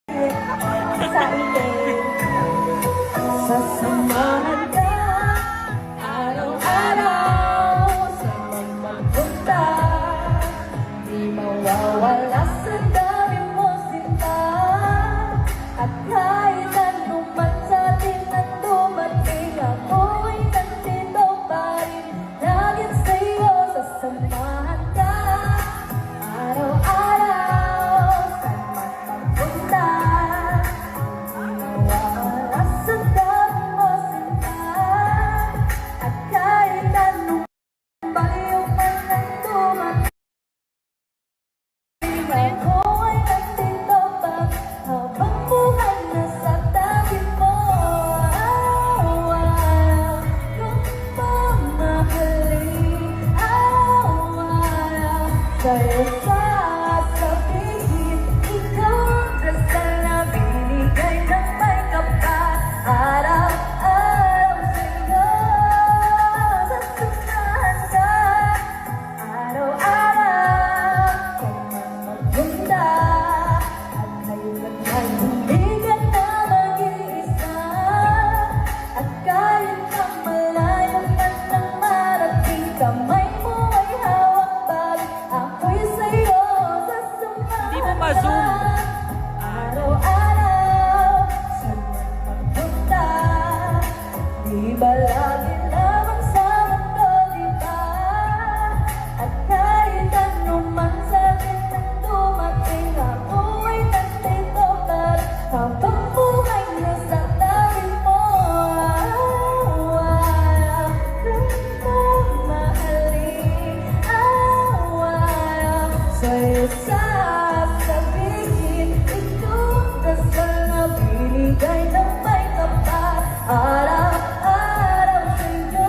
sa itin. Sasamahan ka araw-araw sa magpunta. Di mawawala sa dami mo sinta. At kahit anuman sa atin ang dumating, ako'y nandito pa rin. Laging sa'yo sasamahan ka araw-araw sa magpunta. Di mawawala sa dami mo sinta. At kahit anuman bagyo man ang dumating, ako ay nandito pa habang buhay na sa tabi mo. Araw-araw kong mamahalin, araw-araw sa'yo sasabihin. Ikaw ang dasal na binigay ng may kapal. Araw-araw sa'yo sasamahan ka. Araw-araw kung magpunta. At ngayon ay hindi ka na mag-iisa. At kahit ang malayo man ang marating, kamay mo ay hawak balik. Ako'y sa'yo sasamahan Di mo ma-zoom. ka. Araw-araw saan man magpunta. Di ba lagi lamang sa mundo, di ba? At kahit anuman sa atin ang dumating, ako ay nandito pa rin habang buhay na sa tabi mo. Araw-araw kang mamahalin, araw-araw sa'yo sasabihin. Ikaw ang dasal na binigay ng may kapal. Araw-araw sa'yo,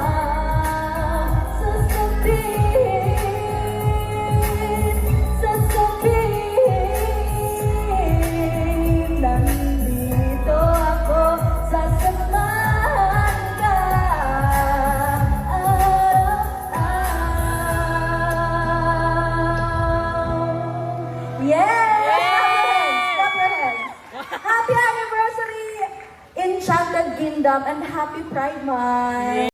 araw-araw sasabihin, nandito ako, sasamahan ka. Araw-araw. Yes! Clap your hands. Happy anniversary, Enchanted Kingdom, and happy Pride Month!